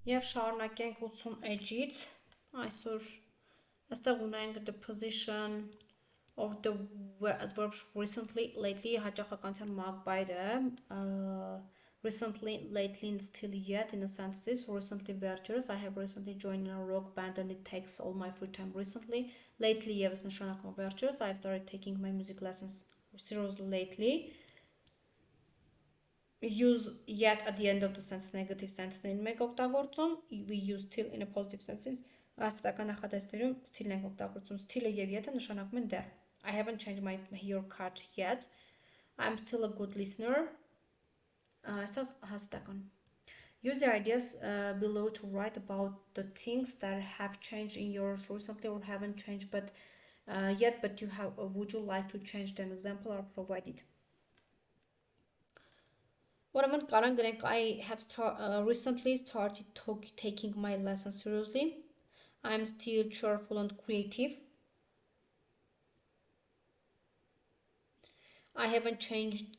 Եվ շարունակենք 80 edge-ից, այսօր այստեղ ունենք the position of the adverbs recently, lately, հաճախականության մակբայրը, recently, lately, and still yet in the sentences, recently վերջերս, I have recently joined a rock band and it takes all my free time recently, lately եւս նշանակում վերջերս, I have started taking my music lessons seriously lately, use yet at the end of the sentence negative sentence-ներին մենք օգտագործում, we use still in a positive sentences, աստատական նախադասներում still-ն ենք օգտագործում, still-ը եւ yet-ը նշանակում են դեռ. I haven't changed my haircut yet. I'm still a good listener. So հաստատական. Use the ideas below to write about the things that have changed in yours recently or haven't changed but yet, but you have. Would you like to change them? Example are provided. Ուրեմն կարան գրենք I have recently started taking my lessons seriously. I'm still cheerful and creative. I haven't changed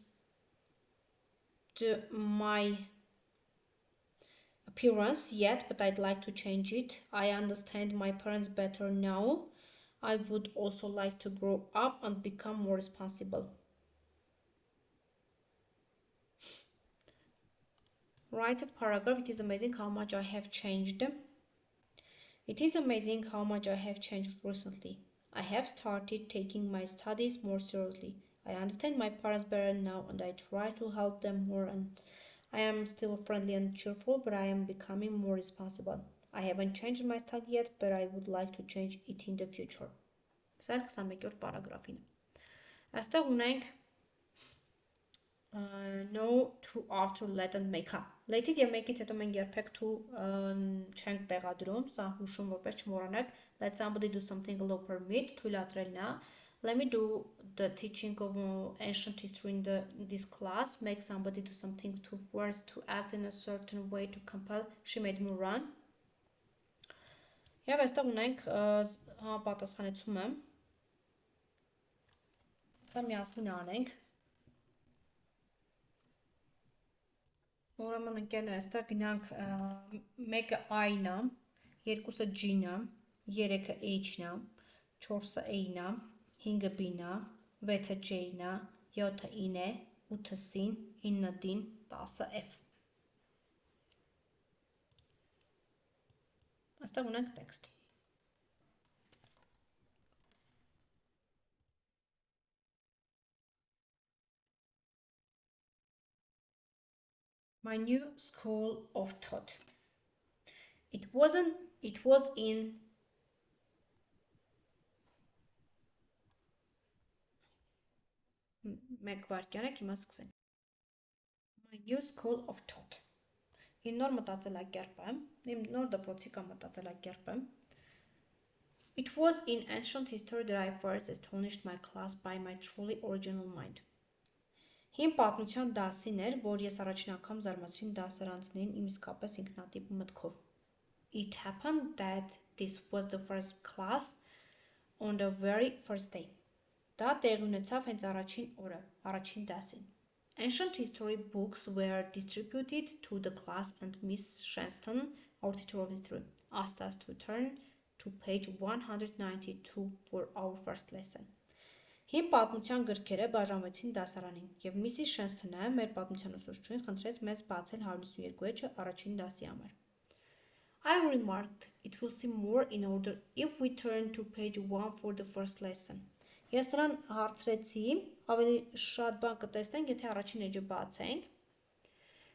my appearance yet, but I'd like to change it. I understand my parents better now. I would also like to grow up and become more responsible. Write a paragraph. It is amazing how much I have changed. It is amazing how much I have changed recently. I have started taking my studies more seriously. I understand my parents better now and I try to help them more, and I am still friendly and cheerful, but I am becoming more responsible. I haven't changed my style yet, but I would like to change it in the future. Սա 21-րդ պարագրաֆին։ Այստեղ ունենք no, to, after, let and make-a։ Let-ից եւ make-ից հետո մենք երբեք to չենք տեղադրում, սա հուշում որպես չմոռանաք։ Let somebody do something allow permit, թույլատրելն է։ Let me do the teaching of ancient history in this class. Make somebody do something to force to act in a certain way to compel. She made me run. Եվ այստեղ ունենք պատասխանեցումը։ Սա միասին անենք։ Ուրեմն ընկերներ, այստեղ գնանք մեկը I-ն է, երկուսը G-ն է, երեքը H-ն է, 4-ը A-ն է, 5-ը B-ն է, 6-ը J-ն է, 7-ը I-ն է, 8-ը C-ն, 9-ը D-ն, 10-ը F։ Այստեղ ունենք տեքստ։ My new school of thought. It was in մեկ վարքյան եք հիմա սկսենք։ My new school of thought. Իմ նոր մտածելակերպը, իմ նոր դպրոցի մտածելակերպը. It was in ancient history that I first astonished my class by my truly original mind. Հին պատմության դասին էր, որ ես առաջին անգամ զարմացրին դասարանցներին իմ իսկապես ինքնատիպ մտքով։ It happened that this was the first class on the very first day. Դա տեղի ունեցավ հենց առաջին օրը, առաջին դասին։ Ancient history books were distributed to the class and Miss Shanston, our teacher of history, asked us to turn to page 192 for our first lesson. Հին պատմության գրքերը բաժանվեցին դասարանին, եւ Mrs. Shanston-ը մեր պատմության ուսուցչուհին խնդրեց մեզ բացել 192 էջը առաջին դասի համար։ I remarked it will seem more in order if we turn to page 1 for the first lesson. Ես նրան հարցրեցի, ավելի շատ բան կտեսնենք, եթե առաջին էջը բացենք։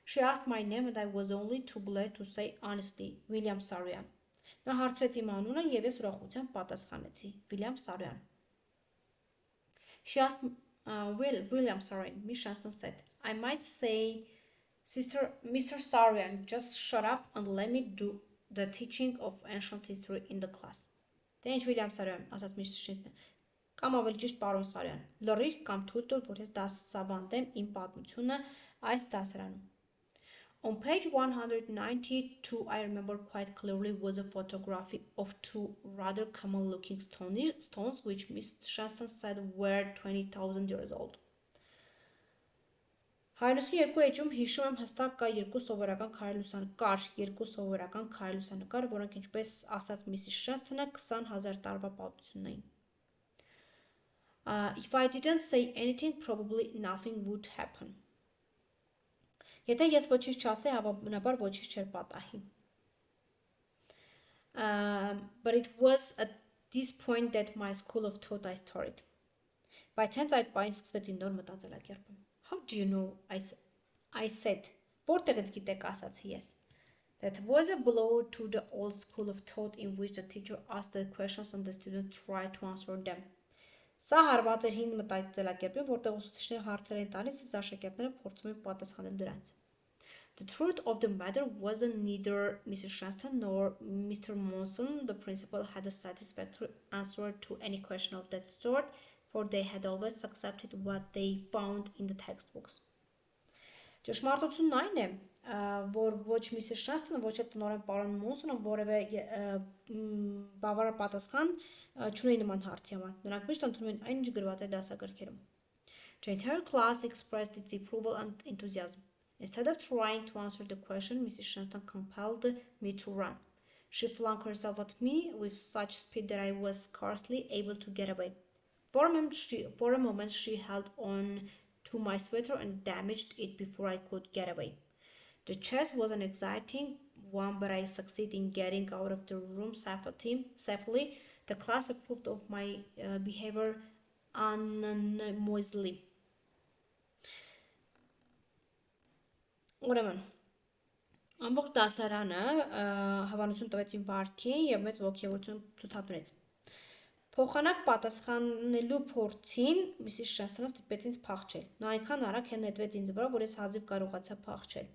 She asked my name and I was only too glad to say honestly, William Saroyan. Նա հարցրեց իմ անունը եւ ես ուրախությամբ պատասխանեցի, William Saroyan. She asked William Saroyan, Miss Shanston said, I might say, Mr. Saroyan, just shut up and let me do the teaching of ancient history in the class. Դե ինչ William Saroyan, ասաց Miss Shanston, կամ ավելի ճիշտ պարոն Սարյան, լռիր կամ թույլ տուր, որ ես դասավանդեմ իմ պատմությունը այս դասարանում։ On page 192, I remember quite clearly, was a photography of two rather common-looking stones, which Miss Shanston said were 20,000 years old. 192 էջում հիշում եմ հստակ կար երկու սովորական քարե լուսանկար, որոնք ինչպես ասաց Միսիս Շենսթոնը 20,000 տարվա պատմություն էին։ If I didn't say anything, probably nothing would happen. Եթե ես ոչինչ չասեի, հավանաբար ոչինչ չէր պատահի։ But it was at this point that my school of thought I started. Բայց հենց այդ պահին սկսվեց իմ նոր մտածելակերպը։ How do you know? I said. Որտեղից գիտեք, ասացի ես։ That was a blow to the old school of thought in which the teacher asked the questions and the students tried to answer them. Սա հարված էր հին մտածելակերպին, որտեղ ուսուցիչները հարցեր էին տալիս, իսկ աշակերտները փորձում էին պատասխանել դրանց։ The truth of the matter was that neither Mrs. Shanston nor Mr. Monson, the principal, had a satisfactory answer to any question of that sort, for they had always accepted what they found in the textbooks. Ճշմարտությունն այն է, որ ոչ Mrs. Shanston-ը, ոչ էլ տնօրեն պարոն Մոնսոնը որևէ բավարար պատասխան չունեին նման հարցի համար։ Նրանք միշտ ընդունում են այն, ինչ գրված է դասագրքերում։ The entire class expressed its approval and enthusiasm. Instead of trying to answer the question, Mrs. Shanston compelled me to run. She flung herself at me with such speed that I was scarcely able to get away. For a moment she held on to my sweater and damaged it before I could get away. The chase was an exciting one, but I succeeded in getting out of the room safely. The class approved of my behavior unanimously. Ուրեմն, ամբողջ դասարանը հավանություն տվեց իմ վարքին և մեծ ոգևորություն ցուցաբերեց։ Փոխանակ պատասխանելու փորձին Միսիս Շենսթոնը ստիպեց ինձ փախչել։ Նա այնքան արագ նետվեց ինձ վրա, որ ես հազիվ կարողացա փախչել։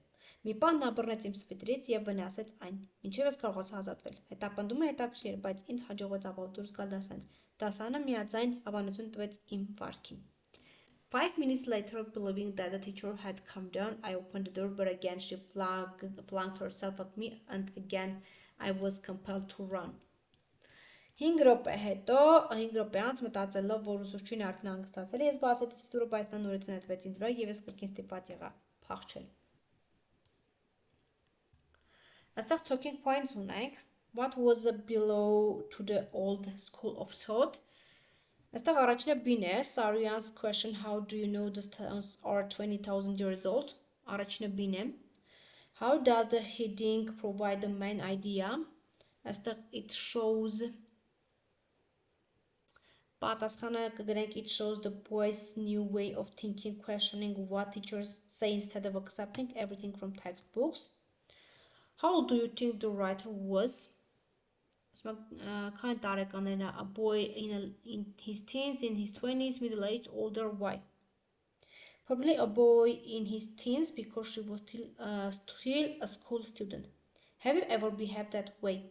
Մի պահ նա բռնեց իմ սվիտրից և վնասեց այն, ինչև ես կարողացա ազատվել։ Հետապնդումը հետաքրքիր, բայց ինձ հաջողվեց ապահով դուրս գալ դասարանից։ Դասարանը միաձայն հավանություն տվեց իմ վարքին։ 5 minutes later, believing that the teacher had come down, I opened the door, but again she flung herself at me, and again I was compelled to run. 5 րոպե անց մտածելով, որ ուսուցչին արդեն հանգստացել է, ես բացեցի դուռը, բայց նա նորից նետվեց ինձ վրա և ես կրկին ստիպված եղա փախչել։ Այստեղ talking points ունենք. What was the blow to the old school of thought? Այստեղ առաջինը B-ն է, Saruyan's question, how do you know the stones are 20,000 years old? Առաջինը B-ն է. How does the heading provide the main idea? Այստեղ it shows պատասխանը կգրենք it shows the boys' new way of thinking, questioning what teachers say instead of accepting everything from textbooks. How old do you think the writer was? Քանի տարեկան a boy in his teens, in his 20s, middle age, older, why? Probably a boy in his teens because she was still a school student. Have you ever behaved that way?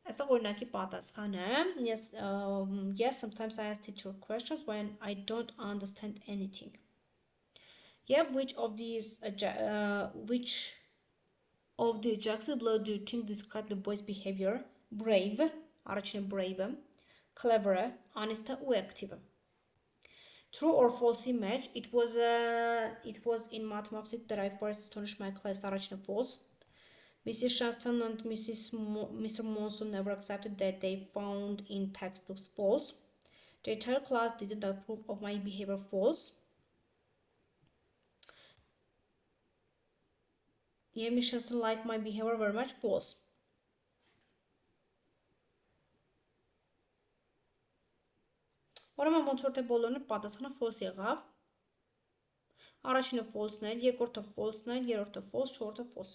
Այստեղ օրինակի պատասխանը yes, sometimes I ask teacher questions when I don't understand anything. Yeah, which of the adjectives below do you think describe the boy's behavior? Brave, առաջինը brave, clever, honest, ու active. True or false image? It was in mathematics that I first astonished my class. Առաջինը false. Mrs. Shanston and Mr. Monson never accepted that they found in textbooks. False. The entire class didn't approve of my behavior. False. Yeah, Mrs. Shanston liked my behavior very much. False. Ուրեմն ոնց որ թե բոլորն պատասխանը false եղավ։ Առաջինը false-ն էր, երկրորդը false-ն էր, երրորդը false, չորրորդը false։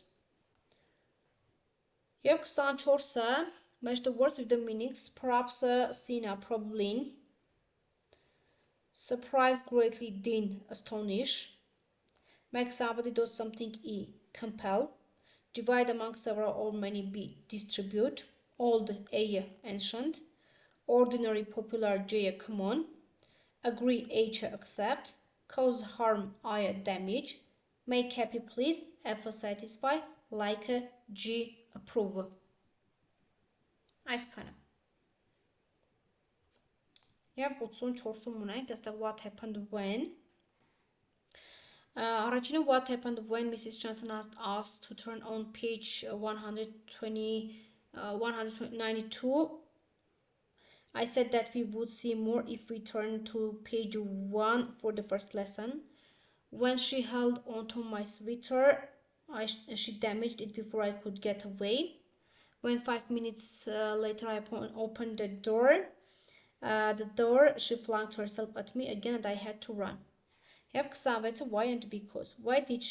Եվ 24-ը match the words with the meanings, perhaps seen, probably, surprise, greatly, din, astonish, make somebody do something, e, compel, divide among several or many, b, distribute, old, a, ancient, ordinary, popular, j, common, agree, h, accept, cause harm, I, damage, make happy, please, f, satisfy, like, g, approve. Այսքանը։ Եվ 84-ում ունենք, այստեղ what happened when, Առաջինը, what happened when Mrs. Johnson asked us to turn on page 192? I said that we would see more if we turned to page 1 for the first lesson. When she held onto my sweater, she damaged it before I could get away. When 5 minutes later I opened the door, she flung herself at me again and I had to run. Have 26 why and because. Why did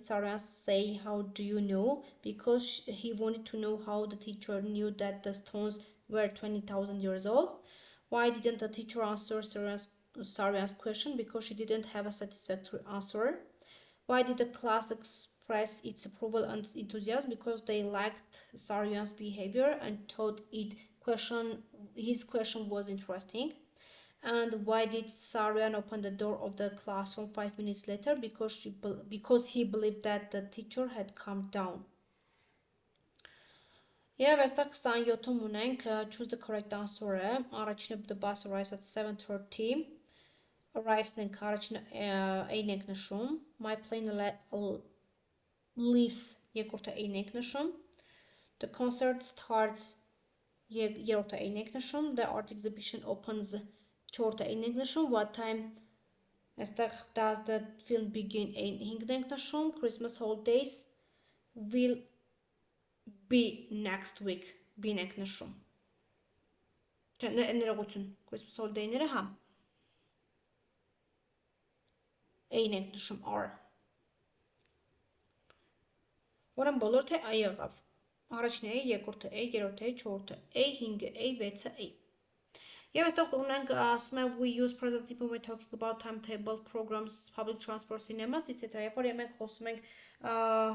Sarah say how do you know? Because he wanted to know how the teacher knew that the stones were 20,000 years old. Why didn't the teacher answer Sarah's question? Because she didn't have a satisfactory answer. Why did the class express its approval and enthusiasm? Because they liked Sarah's behavior and thought his question was interesting. And why did Sarian open the door of the classroom 5 minutes later? Because he believed that the teacher had come down. Եվ այստեղ 27-ում ունենք choose the correct answer-ը, առաջինը the bus arrives at 7:30, arrives-ն ենք առաջինը A-ն ենք նշում, my plane leaves երկրորդը A-ն ենք նշում, the concert starts երրորդը A-ն ենք նշում, the art exhibition opens չորրորդը A-ն ենք նշում, what time այստեղ does the film begin A-5-ն ենք նշում, Christmas holidays will be next week B-ն ենք նշում, ներողություն, Christmas holiday-ները հա, A-ն ենք նշում R, որն բոլոր թե A եղավ, առաջինը A, երկրորդը A, երրորդը A, չորրորդը A, 5-ը A, 6-ը A. Եվ այստեղ ունենք ասում եմ we use present simple when talking about timetable programs, public transport, cinemas, etc. Երբ որ մենք խոսում ենք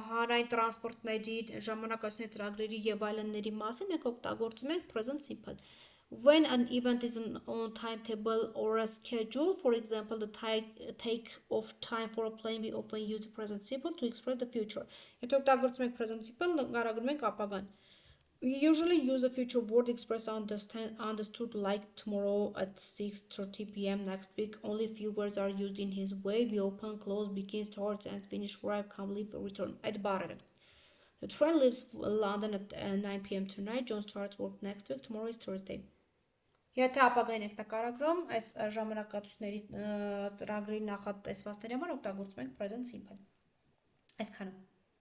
հանրային տրանսպորտների, ժամանակաշրջանի ծրագրերի եւ այլնների մասին, մենք օգտագործում ենք present simple. When an event is on timetable or a schedule, for example, the take of time for a plane, we often use the present simple to express the future. Եթե օգտագործում ենք present simple, նկարագրում ենք ապագան. We usually use a future word express understood like tomorrow at 6:30 p.m. next week. Only few words are used in his way. We open, close, begin, start, and finish, arrive, come, leave, return. Այդ բառերը. The train leaves London at 9 p.m. tonight. John starts work next week. Tomorrow is Thursday. Եթե ապագային եք նկարագրում, այս ժամանակացույցների ծրագրի նախատեսվածների համար օգտագործում ենք present simple. Այսքանը.